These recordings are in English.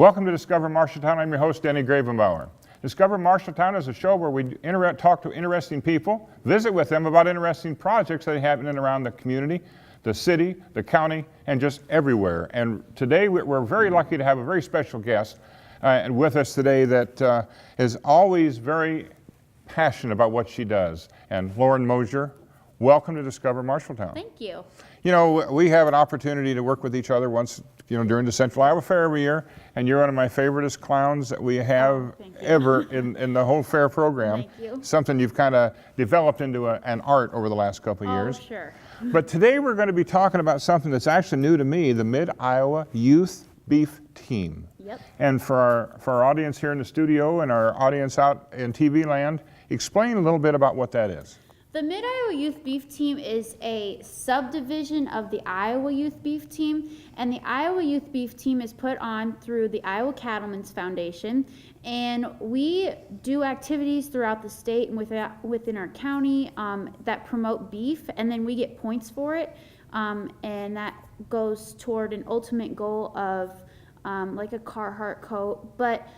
Welcome to Discover Marshalltown. I'm your host, Denny Gravenbauer. Discover Marshalltown is a show where we talk to interesting people, visit with them about interesting projects that happen in and around the community, the city, the county, and just everywhere. And today we're very lucky to have a very special guest with us today that is always very passionate about what she does. And Lauren Mosher, welcome to Discover Marshalltown. Thank you. You know, we have an opportunity to work with each other once, during the Central Iowa Fair every year, and you're one of my favoriteest clowns that we have ever in the whole fair program. Thank you. Something you've kind of developed into an art over the last couple of years. Oh, sure. But today we're going to be talking about something that's actually new to me, the Mid-Iowa Youth Beef Team. Yep. And for our audience here in the studio and our audience out in TV land, explain a little bit about what that is. The Mid-Iowa Youth Beef Team is a subdivision of the Iowa Youth Beef Team, and the Iowa Youth Beef Team is put on through the Iowa Cattlemen's Foundation, and we do activities throughout the state and within our county that promote beef, and then we get points for it, and that goes toward an ultimate goal of like a Carhartt coat, but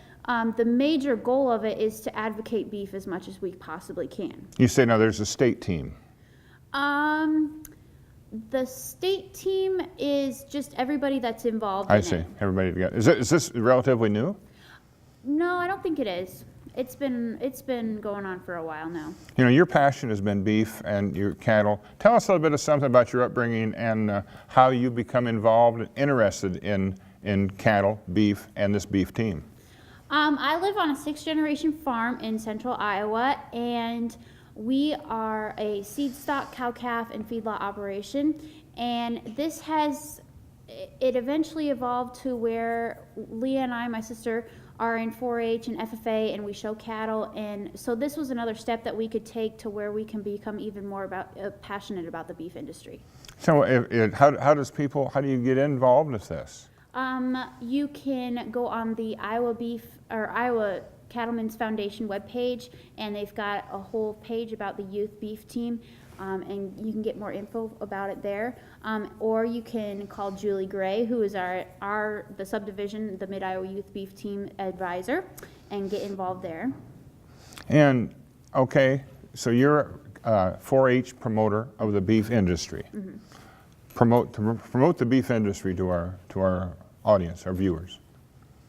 the major goal of it is to advocate beef as much as we possibly can. You say now there's a state team. The state team is just everybody that's involved I in see, it. everybody together. Is this relatively new? No, I don't think it is. It's been going on for a while now. You know, your passion has been beef and your cattle. Tell us a little bit of something about your upbringing and how you become involved and interested in cattle, beef, and this beef team. I live on a 6th-generation farm in central Iowa, and we are a seed stock, cow-calf, and feedlot operation. And this it eventually evolved to where Leah and I, my sister, are in 4-H and FFA, and we show cattle. And so this was another step that we could take to where we can become even more passionate about the beef industry. So how do you get involved with this? You can go on the Iowa Cattlemen's Foundation webpage, and they've got a whole page about the youth beef team, and you can get more info about it there. Or you can call Julie Gray, who is the subdivision, the Mid-Iowa Youth Beef Team advisor, and get involved there. And okay, so you're a 4-H promoter of the beef industry. Mm-hmm. Promote the beef industry to our audience, our viewers.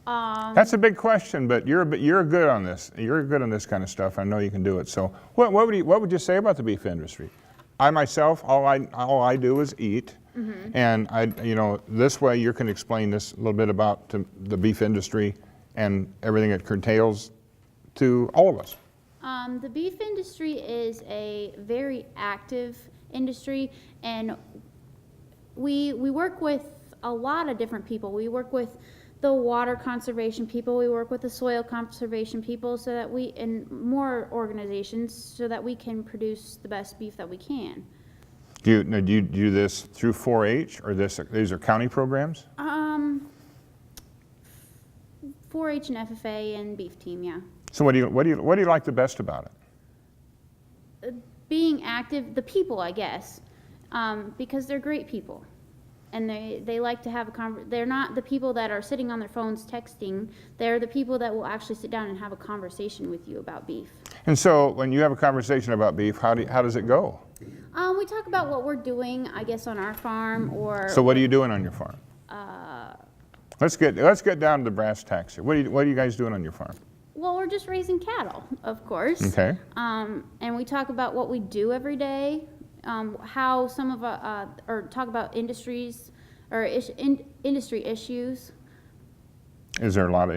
That's a big question, but you're good on this. You're good on this kind of stuff. I know you can do it. So, what would you say about the beef industry? I myself, all I do is eat, mm-hmm. and this way you can explain this a little bit about the beef industry and everything it curtails to all of us. The beef industry is a very active industry, and we work with a lot of different people. We work with the water conservation people, we work with the soil conservation people, and more organizations, so that we can produce the best beef that we can. Do you do this through 4-H, or these are county programs? 4-H and FFA and beef team, yeah. So what do you like the best about it? Being active, the people, I guess, because they're great people. And they like to have they're not the people that are sitting on their phones texting. They're the people that will actually sit down and have a conversation with you about beef. And so when you have a conversation about beef, how does it go? We talk about what we're doing, I guess, on our farm, or... So what are you doing on your farm? Let's get down to the brass tacks here. What are you guys doing on your farm? Well, we're just raising cattle, of course. Okay. And we talk about what we do every day. How some of or talk about industries or industry issues. Is there a lot of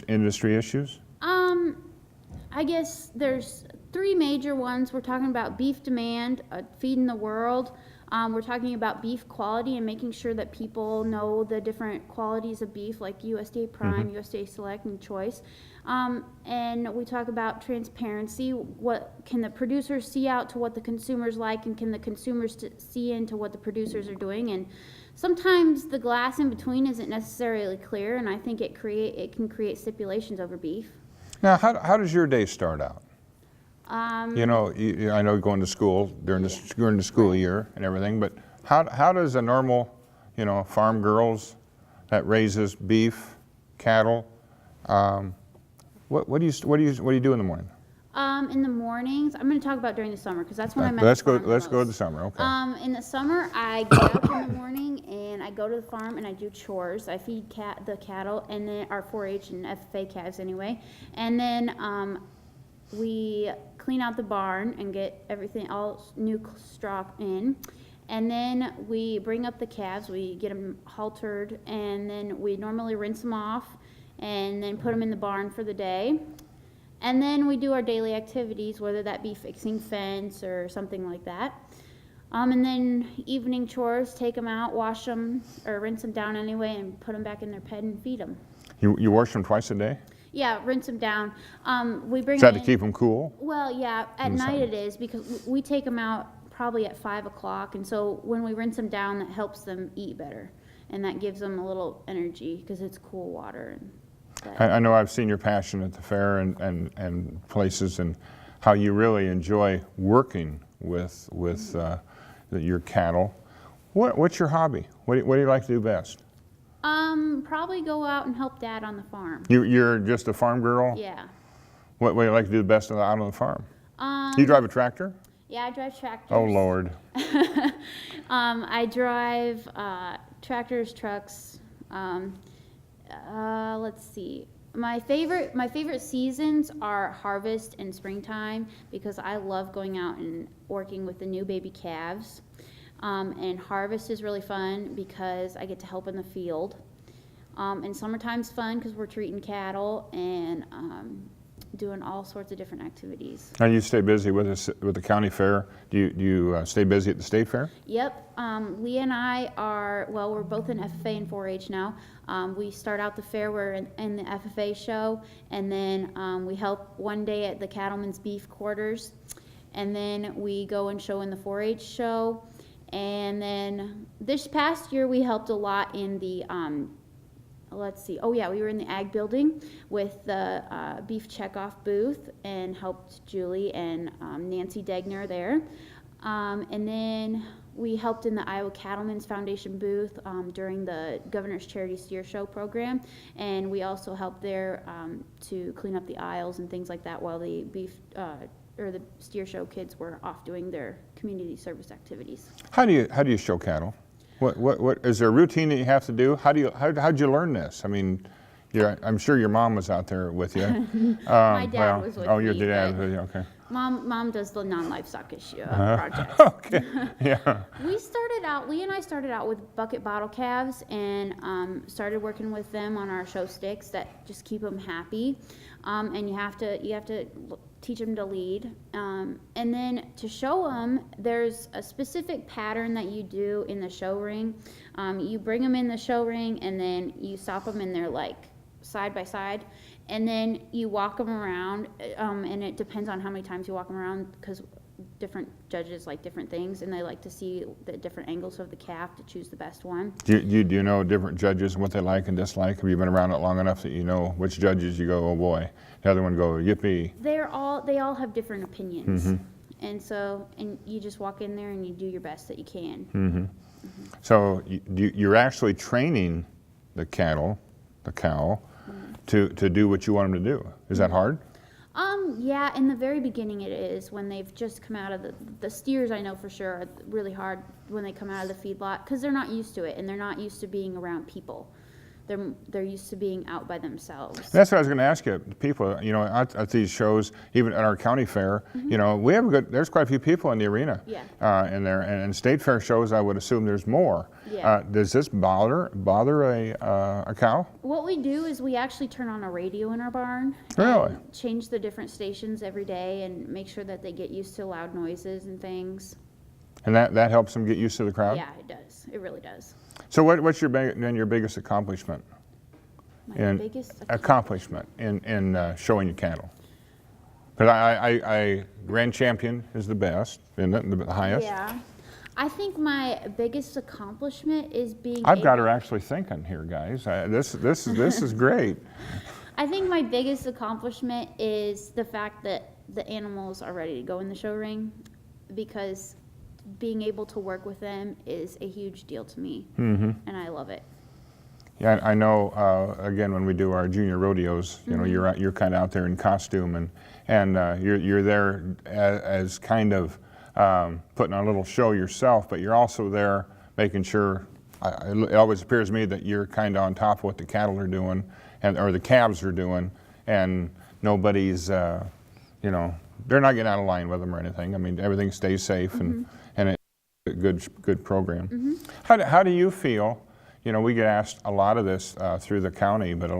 industry issues? I guess there's 3 major ones. We're talking about beef demand, feeding the world. We're talking about beef quality and making sure that people know the different qualities of beef, like USDA Prime, mm-hmm. USDA Select, and Choice. And we talk about transparency. What can the producers see out to what the consumers like, and can the consumers see into what the producers are doing? And sometimes the glass in between isn't necessarily clear, and I think it can create stipulations over beef. Now, how does your day start out? I know you're going to school during the school year and everything, but how does a normal, farm girls that raises beef cattle. What do you do in the morning? In the mornings, I'm going to talk about during the summer because that's when I'm at Let's the go. farm the Let's go to the most. summer. Okay. In the summer, I get up in the morning and I go to the farm and I do chores. I feed the cattle and then our 4-H and FFA calves anyway, and then we clean out the barn and get everything all new straw in, and then we bring up the calves. We get them haltered, and then we normally rinse them off, and then put them in the barn for the day. And then we do our daily activities, whether that be fixing fence or something like that. And then evening chores, take them out, wash them, or rinse them down anyway, and put them back in their pen and feed them. You wash them twice a day? Yeah, rinse them down. We bring Is that them to in. keep them cool? Well, yeah, at night it is because we take them out probably at 5 o'clock, and so when we rinse them down, that helps them eat better, and that gives them a little energy because it's cool water. I know I've seen your passion at the fair and places, and how you really enjoy working with your cattle. What's your hobby? What do you like to do best? Probably go out and help Dad on the farm. You're just a farm girl? Yeah. What do you like to do best out on the farm? Um, Do you drive a tractor? Yeah, I drive tractors. Oh, Lord. I drive tractors, trucks. Let's see. My favorite seasons are harvest and springtime because I love going out and working with the new baby calves. And harvest is really fun because I get to help in the field. And summertime's fun because we're treating cattle and doing all sorts of different activities. And you stay busy with the county fair. Do you stay busy at the state fair? Yep. Leah and I we're both in FFA and 4-H now. We start out the fair, we're in the FFA show, and then we help one day at the Cattlemen's Beef Quarters, and then we go and show in the 4-H show. And then this past year we helped a lot in the we were in the ag building with the beef checkoff booth and helped Julie and Nancy Degner there. And then we helped in the Iowa Cattlemen's Foundation booth during the Governor's Charity Steer Show program, and we also helped there to clean up the aisles and things like that while the the steer show kids were off doing their community service activities. How do you show cattle? What is there a routine that you have to do? How'd you learn this? I mean, I'm sure your mom was out there with you. My dad was with me. Oh, your dad was with you. Okay. Mom does the non-livestock issue projects. Okay. Yeah. Lee and I started out with bucket bottle calves and started working with them on our show sticks that just keep them happy. And you have to teach them to lead. And then to show them, there's a specific pattern that you do in the show ring. You bring them in the show ring and then you stop them and they're like side by side. And then you walk them around, and it depends on how many times you walk them around because different judges like different things, and they like to see the different angles of the calf to choose the best one. Do you know different judges and what they like and dislike? Have you been around it long enough that you know which judges you go, oh boy, the other one go, yippee? They all have different opinions, and you just walk in there and you do your best that you can. Mm-hmm. So you're actually training the cow, to do what you want them to do. Is that hard? Yeah, in the very beginning it is. When they've just come out of the steers, I know for sure are really hard when they come out of the feedlot because they're not used to it and they're not used to being around people. They're used to being out by themselves. That's what I was going to ask you. People, at these shows, even at our county fair, we have there's quite a few people in the arena. Yeah. In there, and state fair shows, I would assume there's more. Yeah. Does this bother a cow? What we do is we actually turn on a radio in our barn. Really? And change the different stations every day and make sure that they get used to loud noises and things. And that helps them get used to the crowd? Yeah, it does. It really does. So what's your biggest accomplishment? Biggest accomplishment in showing your cattle? Because I grand champion is the best, isn't it? The highest. Yeah, I think my biggest accomplishment is being. I've got her actually thinking here, guys. This is great. I think my biggest accomplishment is the fact that the animals are ready to go in the show ring, because being able to work with them is a huge deal to me, and I love it. Yeah, I know, again, when we do our junior rodeos, you know, you're kind of out there in costume, and you're there as kind of putting on a little show yourself, but you're also there making sure, it always appears to me that you're kind of on top of what the cattle are doing, or the calves are doing, and nobody's, you know, they're not getting out of line with them or anything. I mean, everything stays safe, and it's a good program. How do you feel? You know, we get asked a lot of this through the county, but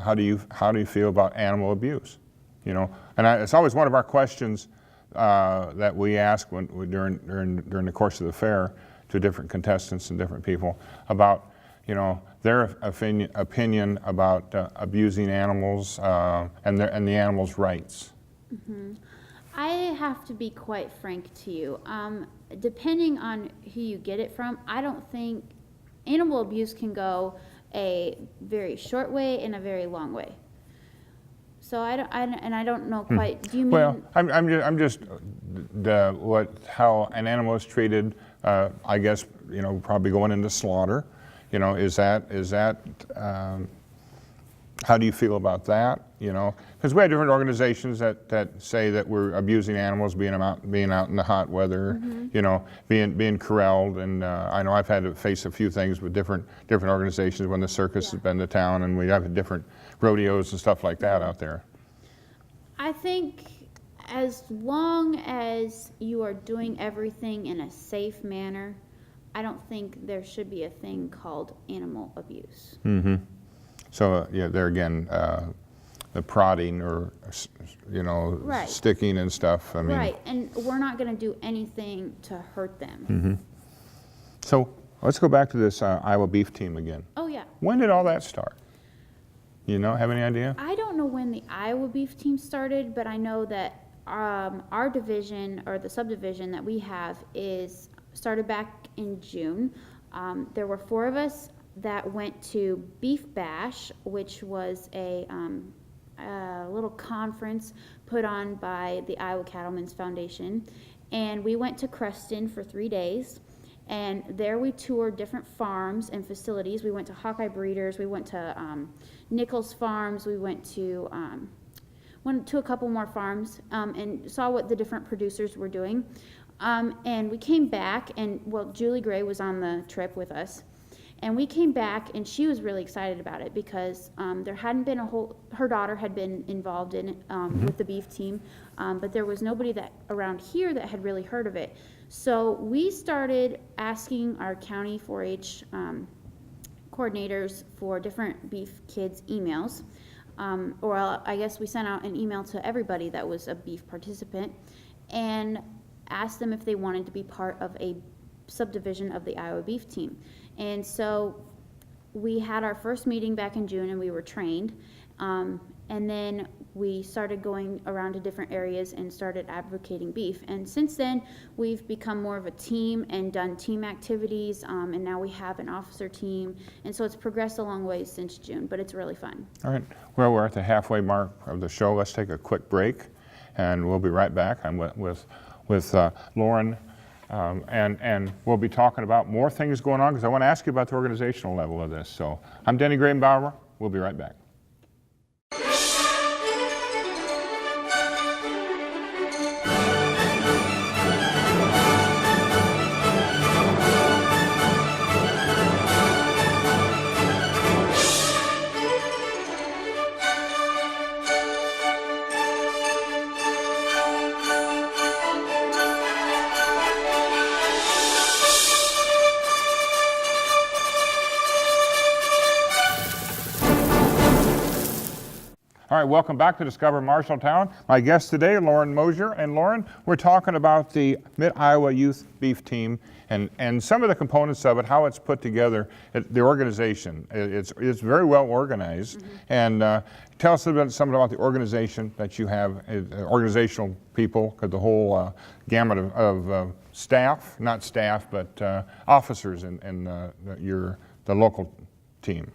how do you feel about animal abuse? You know, and it's always one of our questions that we ask during the course of the fair to different contestants and different people about, you know, their opinion about abusing animals and the animals' rights. I have to be quite frank to you. Depending on who you get it from, I don't think animal abuse can go a very short way and a very long way. So I don't know quite. Do you mean? Well, I'm just how an animal is treated. I guess, you know, probably going into slaughter. You know, is that how do you feel about that? You know, because we have different organizations that say that we're abusing animals, being out in the hot weather, you know, being corralled, and I know I've had to face a few things with different organizations when the circus has been to town, and we have different rodeos and stuff like that out there. I think as long as you are doing everything in a safe manner, I don't think there should be a thing called animal abuse. So yeah, there again, the prodding or, you know, sticking and stuff. I mean, right, and we're not going to do anything to hurt them. So let's go back to this Iowa beef team again. Oh yeah. When did all that start? You know, have any idea? I don't know when the Iowa beef team started, but I know that our division, or the subdivision that we have, is started back in June. There were 4 of us that went to Beef Bash, which was a little conference put on by the Iowa Cattlemen's Foundation, and we went to Creston for 3 days. And there we toured different farms and facilities. We went to Hawkeye Breeders, we went to Nichols Farms, we went to a couple more farms, and saw what the different producers were doing. And we came back, and well, Julie Gray was on the trip with us. And we came back, and she was really excited about it because there hadn't been her daughter had been involved in it with the beef team, but there was nobody that around here that had really heard of it. So we started asking our county 4-H coordinators for different beef kids emails, or I guess we sent out an email to everybody that was a beef participant and asked them if they wanted to be part of a subdivision of the Iowa beef team. And so we had our first meeting back in June, and we were trained, and then we started going around to different areas and started advocating beef. And since then, we've become more of a team and done team activities, and now we have an officer team, and so it's progressed a long way since June, but it's really fun. All right, well, we're at the halfway mark of the show. Let's take a quick break, and we'll be right back. I'm with Lauren, and we'll be talking about more things going on, because I want to ask you about the organizational level of this. So I'm Denny Grabenbauer. We'll be right back. All right, welcome back to Discover Marshalltown. My guest today, Lauren Mosher. And Lauren, we're talking about the Mid-Iowa Youth Beef Team and some of the components of it, how it's put together, the organization. It's very well organized. And tell us something about the organization that you have, organizational people, the whole gamut of staff, not staff, but officers in the local team.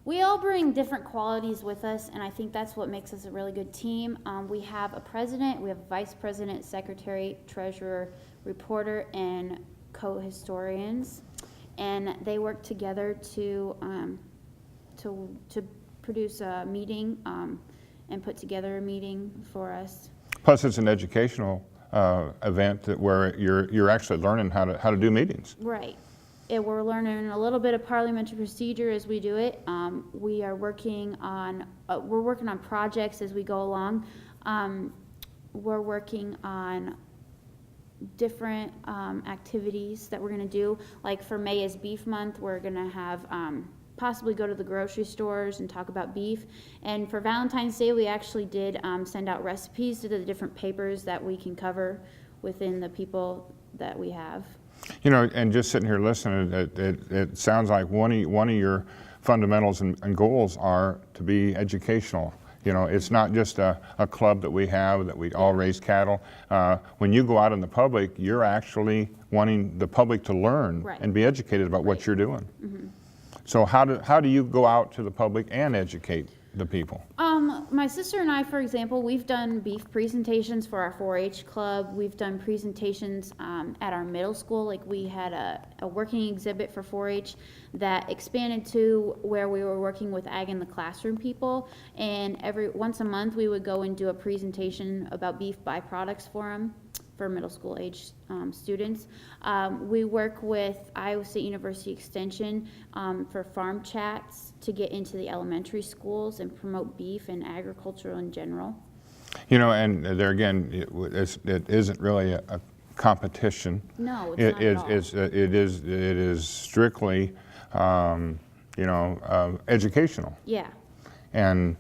We all bring different qualities with us, and I think that's what makes us a really good team. We have a president, we have a vice president, secretary, treasurer, reporter, and co-historians, and they work together to to produce a meeting and put together a meeting for us. Plus, it's an educational event where you're actually learning how to do meetings. Right. And we're learning a little bit of parliamentary procedure as we do it. We are working on projects as we go along. We're working on different activities that we're going to do. Like for May is Beef Month, we're going to have possibly go to the grocery stores and talk about beef. And for Valentine's Day, we actually did send out recipes to the different papers that we can cover within the people that we have. You know, and just sitting here listening, it sounds like one of your fundamentals and goals are to be educational. You know, it's not just a club that we have that we all raise cattle. When you go out in the public, you're actually wanting the public to learn and be educated about what you're doing. So how do you go out to the public and educate the people? My sister and I, for example, we've done beef presentations for our 4-H club. We've done presentations at our middle school. Like we had a working exhibit for 4-H that expanded to where we were working with ag in the classroom people. And once a month we would go and do a presentation about beef byproducts for them, for middle school age students. We work with Iowa State University Extension for farm chats to get into the elementary schools and promote beef and agriculture in general. You know, and there again, it isn't really a competition. No, it's not at all. It is strictly, educational. Yeah. And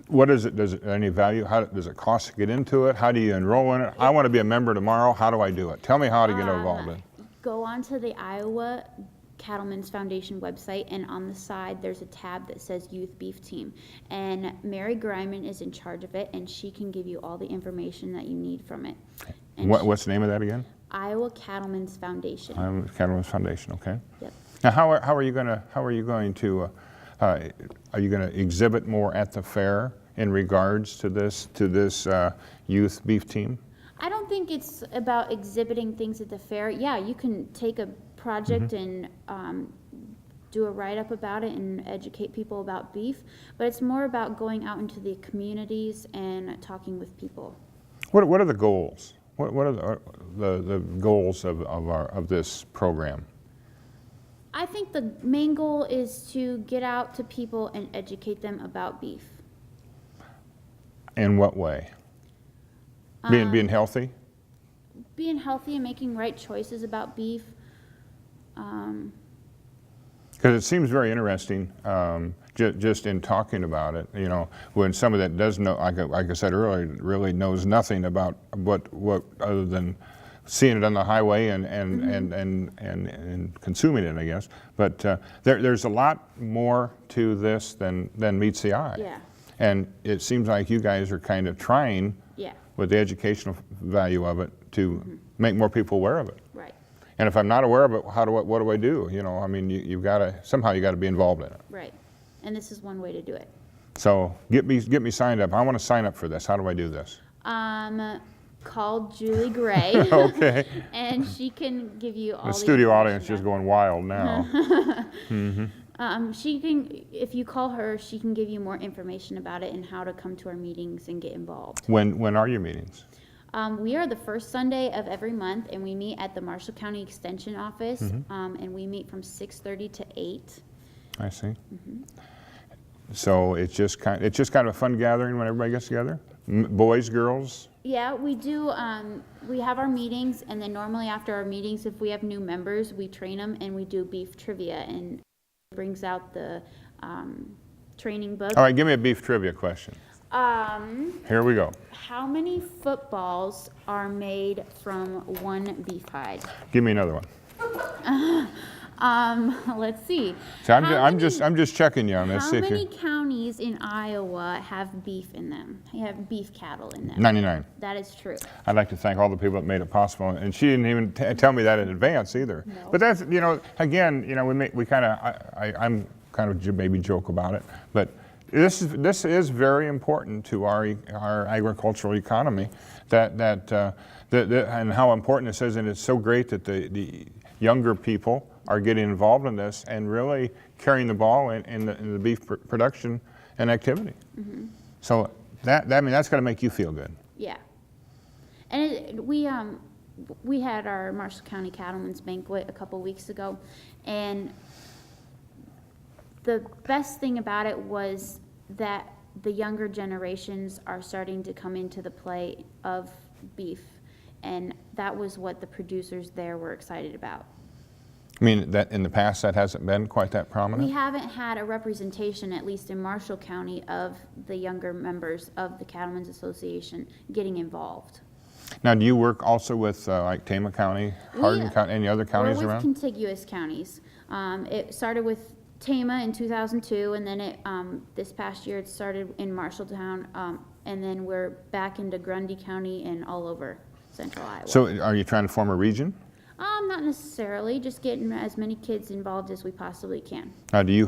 what is it? Does it any value? How does it cost to get into it? How do you enroll in it? I want to be a member tomorrow. How do I do it? Tell me how to get involved in it. Go onto the Iowa Cattlemen's Foundation website, and on the side there's a tab that says Youth Beef Team, and Mary Griman is in charge of it, and she can give you all the information that you need from it. And What's the name of that again? Iowa Cattlemen's Foundation. Iowa Cattlemen's Foundation. Okay. Yep. Now, how are you going to exhibit more at the fair in regards to this youth beef team? I don't think it's about exhibiting things at the fair. Yeah, you can take a project and do a write-up about it and educate people about beef, but it's more about going out into the communities and talking with people. What are the goals? What are the goals of this program? I think the main goal is to get out to people and educate them about beef. In what way? Being healthy? Being healthy and making right choices about beef. Because it seems very interesting, just in talking about it. You know, when somebody that does know, like I said earlier, really knows nothing about what other than seeing it on the highway and consuming it, I guess. But there's a lot more to this than meets the eye. Yeah. And it seems like you guys are kind of trying, with the educational value of it, to make more people aware of it. Right. And if I'm not aware of it, what do I do? You know, I mean, you've got to somehow be involved in it. Right. And this is one way to do it. So get me signed up. I want to sign up for this. How do I do this? Call Julie Gray. Okay. And she can give you all the studio information audience is going wild now. She can, if you call her, she can give you more information about it and how to come to our meetings and get involved. When are your meetings? We are the first Sunday of every month, and we meet at the Marshall County Extension Office, and we meet from 6:30 to 8. I see. So it's just kind of a fun gathering when everybody gets together? Boys, girls? Yeah, we do. We have our meetings, and then normally after our meetings, if we have new members, we train them, and we do beef trivia, and it brings out the training book. All right, give me a beef trivia question. Here we go. How many footballs are made from one beef hide? Give me another one. Let's see. So I'm just checking you on this. How many counties in Iowa have beef in them? Have beef cattle in them? 99. That is true. I'd like to thank all the people that made it possible, and she didn't even tell me that in advance either. No. But that's, again, we kind of, I'm kind of maybe joke about it, but this is very important to our agricultural economy, that and how important this is, and it's so great that younger people are getting involved in this and really carrying the ball in the beef production and activity. So I mean, that's got to make you feel good. Yeah. And we had our Marshall County Cattlemen's Banquet a couple weeks ago, and the best thing about it was that the younger generations are starting to come into the play of beef, and that was what the producers there were excited about. I mean, that in the past that hasn't been quite that prominent? We haven't had a representation, at least in Marshall County, of the younger members of the Cattlemen's Association getting involved. Now, do you work also with like Tama County, Hardin County, any other counties We're with around? contiguous counties. It started with Tama in 2002, and then this past year it started in Marshalltown, and then we're back into Grundy County and all over central Iowa. So are you trying to form a region? Not necessarily, just getting as many kids involved as we possibly can. Now, do you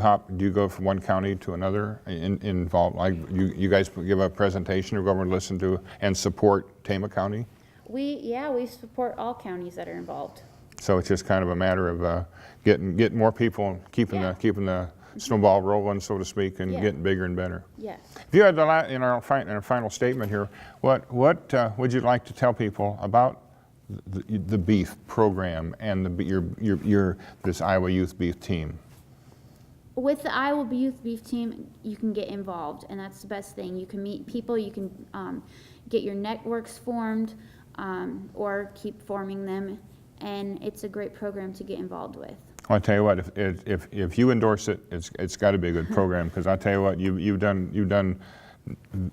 go from one county to another involved? Like you guys give a presentation or go over and listen to and support Tama County? We support all counties that are involved. So it's just kind of a matter of getting more people, keeping the snowball rolling, so to speak, and getting bigger and better. Yes. If you had in our final statement here, what would you like to tell people about the beef program and this Iowa Youth Beef Team? With the Iowa Youth Beef Team, you can get involved, and that's the best thing. You can meet people, you can get your networks formed, or keep forming them, and it's a great program to get involved with. Well, I tell you what, if you endorse it, it's got to be a good program, because I tell you what, you've done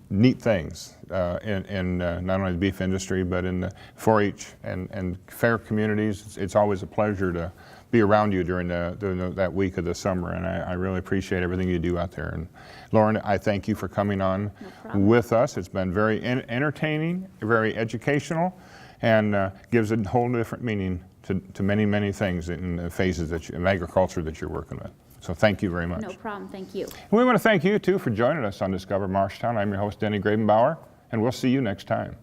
neat things in not only the beef industry, but in the 4-H and fair communities. It's always a pleasure to be around you during that week of the summer, and I really appreciate everything you do out there. And Lauren, I thank you for coming on with us. It's been very entertaining, very educational, and gives a whole different meaning to many, many things in the phases of agriculture that you're working with. So thank you very much. No problem, thank you. We want to thank you, too, for joining us on Discover Marshalltown. I'm your host, Denny Grabenbauer, and we'll see you next time.